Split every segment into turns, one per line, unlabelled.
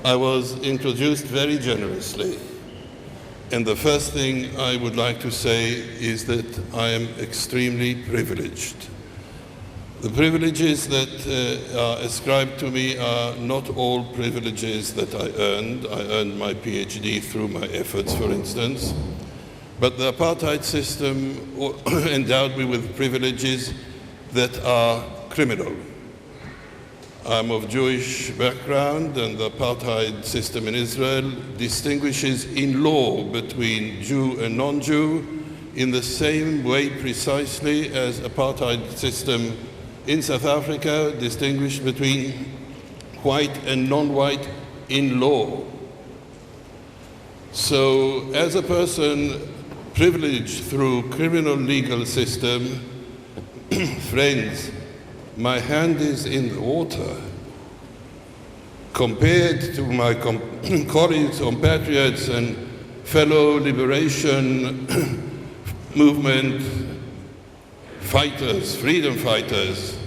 I was introduced very generously. And the first thing I would like to say is that I am extremely privileged. The privileges that are ascribed to me are not all privileges that I earned. I earned my PhD through my efforts, for instance. But the apartheid system endowed me with privileges that are criminal. I'm of Jewish background, and the apartheid system in Israel distinguishes in law between Jew and non-Jew in the same way precisely as apartheid system in South Africa distinguished between white and non-white in law. So as a person privileged through criminal legal system, friends, my hand is in the water. Compared to my colleagues, compatriots, and fellow liberation movement fighters, freedom fighters,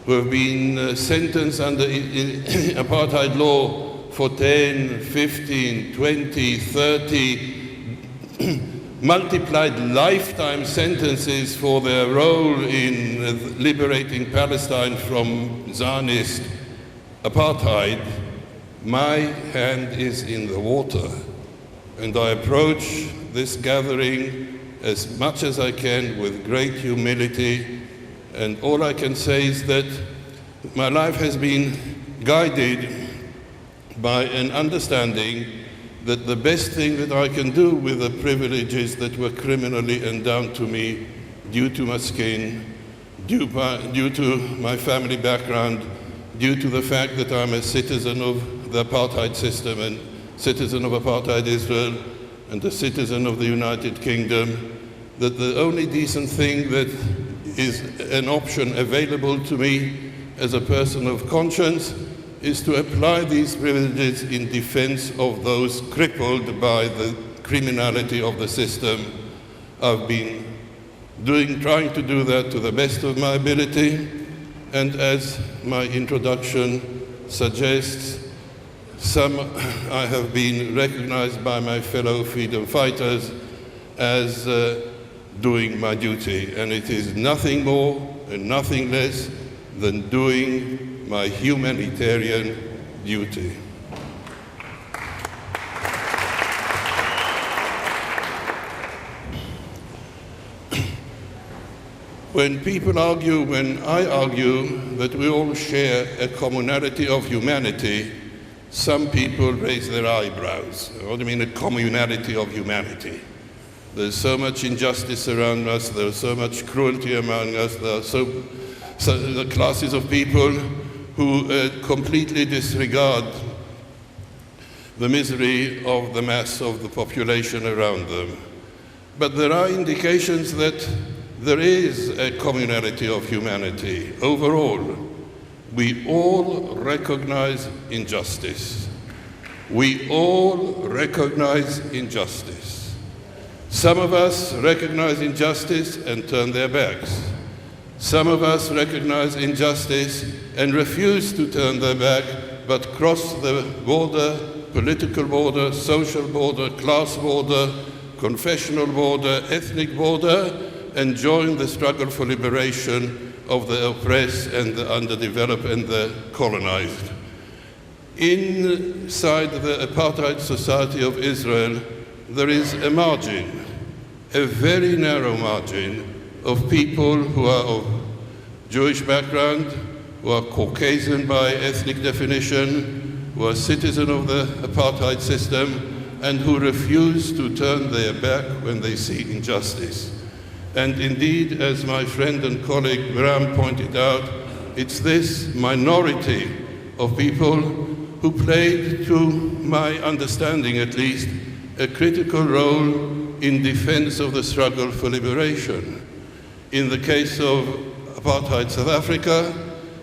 who have been sentenced under apartheid law for 10, 15, 20, 30, multiplied lifetime sentences for their role in liberating Palestine from Zionist apartheid, my hand is in the water. And I approach this gathering as much as I can with great humility. And all I can say is that my life has been guided by an understanding that the best thing that I can do with the privileges that were criminally endowed to me due to my skin, due to my family background, due to the fact that I'm a citizen of the apartheid system and citizen of apartheid Israel and a citizen of the United Kingdom, that the only decent thing that is an option available to me as a person of conscience is to apply these privileges in defense of those crippled by the criminality of the system. I've been trying to do that to the best of my ability, and as my introduction suggests, I have been recognized by my fellow freedom fighters as doing my duty, and it is nothing more and nothing less than doing my humanitarian duty. When I argue that we all share a commonality of humanity, some people raise their eyebrows. What do you mean a commonality of humanity? There's so much injustice around us, there's so much cruelty among us, there are so the classes of people who completely disregard the misery of the mass of the population around them. But there are indications that there is a commonality of humanity. Overall, we all recognize injustice. We all recognize injustice. Some of us recognize injustice and turn their backs. Some of us recognize injustice and refuse to turn their back, but cross the border, political border, social border, class border, confessional border, ethnic border, and join the struggle for liberation of the oppressed and the underdeveloped and the colonized. Inside the apartheid society of Israel, there is a margin, a very narrow margin, of people who are of Jewish background, who are Caucasian by ethnic definition, who are citizens of the apartheid system, and who refuse to turn their back when they see injustice. And indeed, as my friend and colleague Ram pointed out, it's this minority of people who played, to my understanding at least, a critical role in defense of the struggle for liberation. In the case of apartheid South Africa,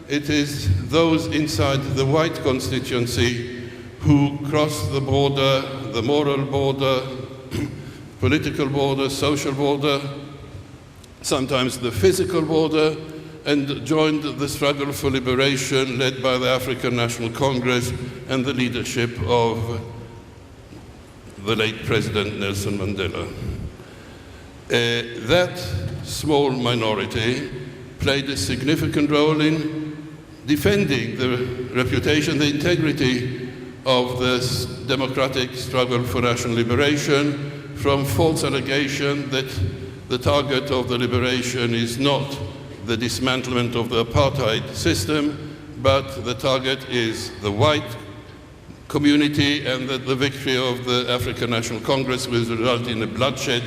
it is those inside the white constituency who crossed the border, the moral border, political border, social border, sometimes the physical border, and joined the struggle for liberation led by the African National Congress and the leadership of the late President Nelson Mandela. That small minority played a significant role in defending the reputation, the integrity of this democratic struggle for national liberation from false allegation that the target of the liberation is not the dismantlement of the apartheid system, but the target is the white community, and that the victory of the African National Congress will result in a bloodshed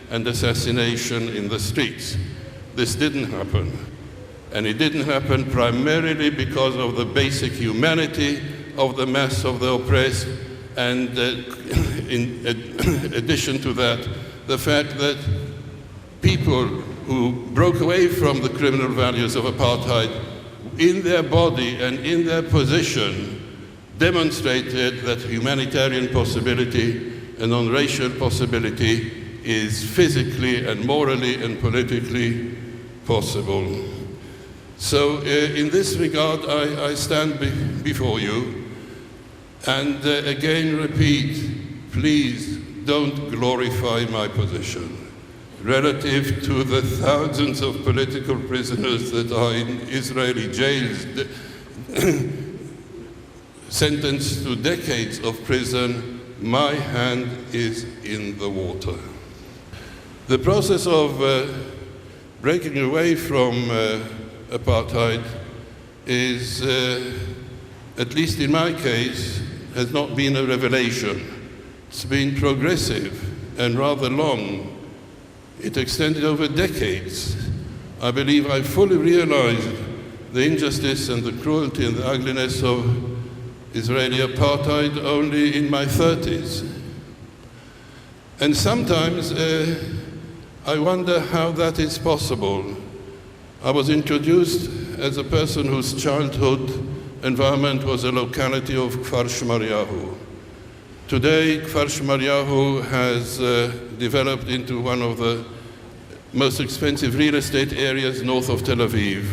and assassination in the streets. This didn't happen. And it didn't happen primarily because of the basic humanity of the mass of the oppressed, and in addition to that, the fact that people who broke away from the criminal values of apartheid in their body and in their position demonstrated that humanitarian possibility and non-racial possibility is physically and morally and politically possible. So in this regard, I stand before you and again repeat, please don't glorify my position relative to the thousands of political prisoners that are in Israeli jails, sentenced to decades of prison. My hand is in the water. The process of breaking away from apartheid is, at least in my case, has not been a revelation. It's been progressive and rather long. It extended over decades. I believe I fully realized the injustice and the cruelty and the ugliness of Israeli apartheid only in my 30s. And sometimes I wonder how that is possible. I was introduced as a person whose childhood environment was a locality of Kfar Shmaryahu. Today, Kfar Shmaryahu has developed into one of the most expensive real estate areas north of Tel Aviv.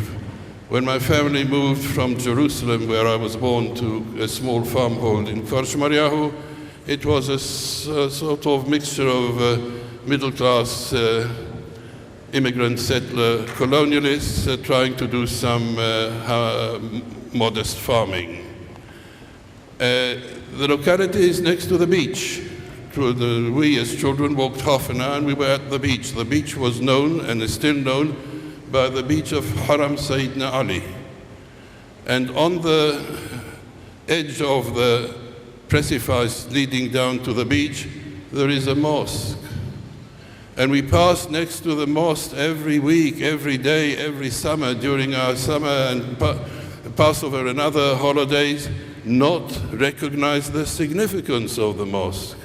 When my family moved from Jerusalem, where I was born, to a small farmhold in Kfar Shmaryahu, it was a sort of mixture of middle-class immigrant settler colonialists trying to do some modest farming. The locality is next to the beach. We as children walked half an hour and we were at the beach. The beach was known and is still known by the beach of Haram Sayyidina Ali. And on the edge of the precipice leading down to the beach, there is a mosque. And we pass next to the mosque every week, every day, every summer during our summer and Passover and other holidays, not recognize the significance of the mosque.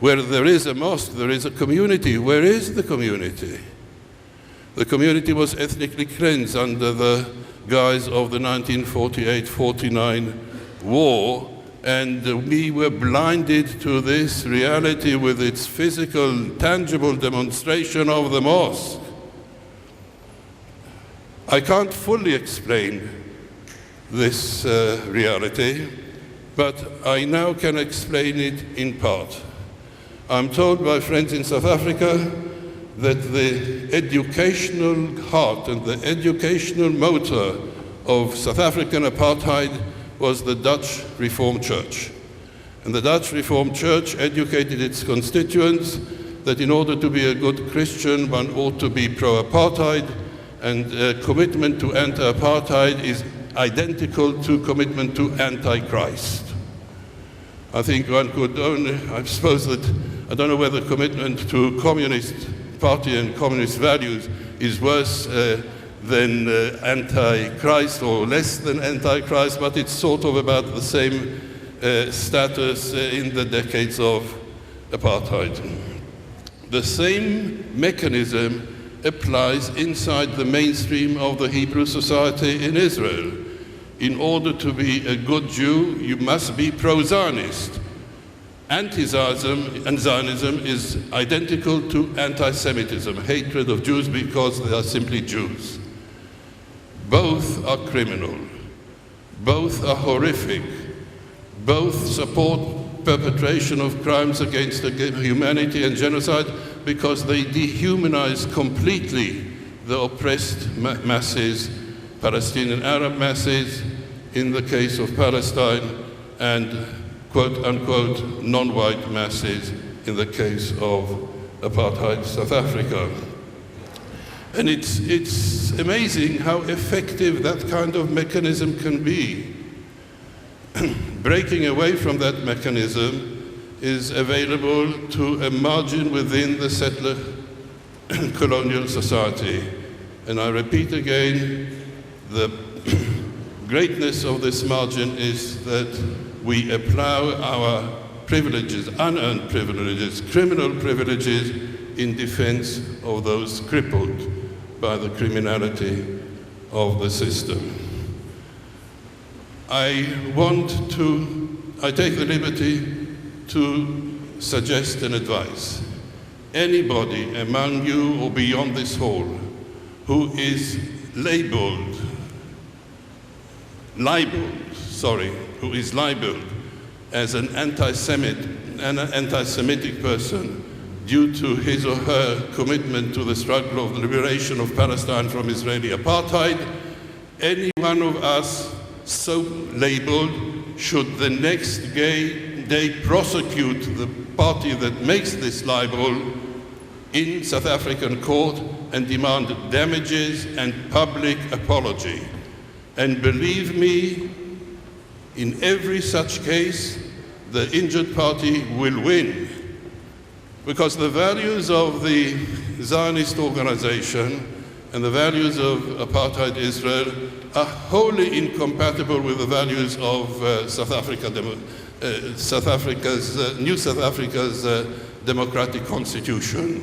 Where there is a mosque, there is a community. Where is the community? The community was ethnically cleansed under the guise of the 1948-49 war, and we were blinded to this reality with its physical, tangible demonstration of the mosque. I can't fully explain this reality, but I now can explain it in part. I'm told by friends in South Africa that the educational heart and the educational motor of South African apartheid was the Dutch Reformed Church. And the Dutch Reformed Church educated its constituents that in order to be a good Christian, one ought to be pro-apartheid, and commitment to anti-apartheid is identical to commitment to anti-Christ. I think one could only, I suppose that, I don't know whether commitment to Communist Party and communist values is worse than anti-Christ or less than anti-Christ, but it's sort of about the same status in the decades of apartheid. The same mechanism applies inside the mainstream of the Hebrew society in Israel. In order to be a good Jew, you must be pro-Zionist. Anti-Zionism and Zionism is identical to anti-Semitism, hatred of Jews because they are simply Jews. Both are criminal. Both are horrific. Both support perpetration of crimes against humanity and genocide because they dehumanize completely the oppressed masses, Palestinian Arab masses, in the case of Palestine, and quote-unquote non-white masses in the case of apartheid South Africa. And it's amazing how effective that kind of mechanism can be. Breaking away from that mechanism is available to a margin within the settler colonial society. And I repeat again, the greatness of this margin is that we apply our privileges, unearned privileges, criminal privileges, in defense of those crippled by the criminality of the system. I take the liberty to suggest an advice. Anybody among you or beyond this hall who is libeled as an anti-Semitic person due to his or her commitment to the struggle of the liberation of Palestine from Israeli apartheid, any one of us so labeled should the next day prosecute the party that makes this libel in South African court and demand damages and public apology. And believe me, in every such case, the injured party will win, because the values of the Zionist organization and the values of apartheid Israel are wholly incompatible with the values of New South Africa's democratic constitution.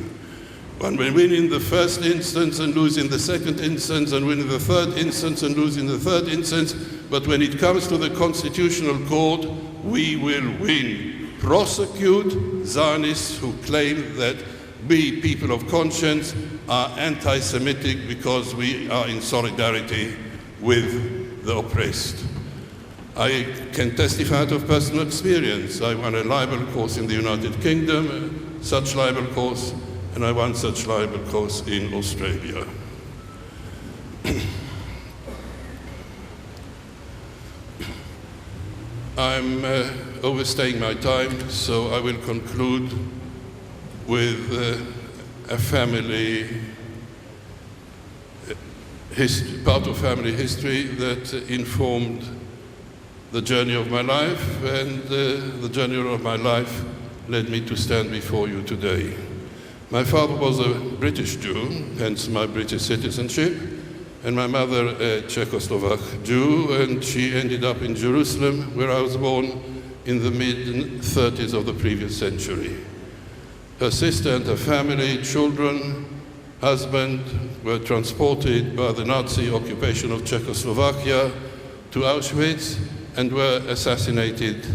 One will win in the first instance and lose in the second instance, and win in the third instance and lose in the third instance. But when it comes to the Constitutional Court, we will win. Prosecute Zionists who claim that we, people of conscience, are anti-Semitic because we are in solidarity with the oppressed. I can testify out of personal experience. I won a libel course in the United Kingdom, such libel course, and I won such libel course in Australia. I'm overstaying my time, so I will conclude with a part of family history that informed the journey of my life, and the journey of my life led me to stand before you today. My father was a British Jew, hence my British citizenship, and my mother a Czechoslovak Jew, and she ended up in Jerusalem, where I was born in the mid-30s of the previous century. Her sister and her family, children, husband, were transported by the Nazi occupation of Czechoslovakia to Auschwitz and were assassinated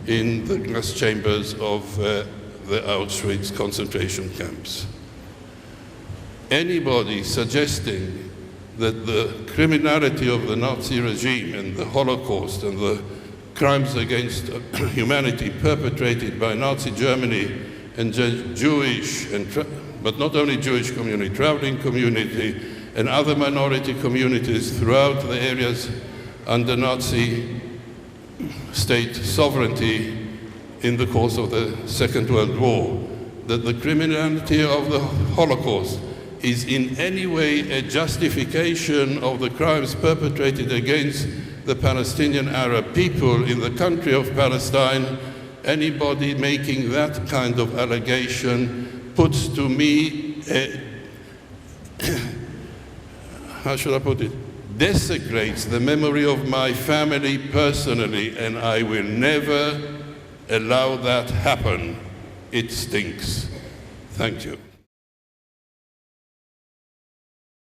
in the gas chambers of the Auschwitz concentration camps. Anybody suggesting that the criminality of the Nazi regime and the Holocaust and the crimes against humanity perpetrated by Nazi Germany and Jewish, but not only Jewish community, traveling community and other minority communities throughout the areas under Nazi state sovereignty in the course of the Second World War, that the criminality of the Holocaust is in any way a justification of the crimes perpetrated against the Palestinian Arab people in the country of Palestine. Anybody making that kind of allegation puts to me, how should I put it, desecrates the memory of my family personally, and I will never allow that happen. It stinks. Thank you.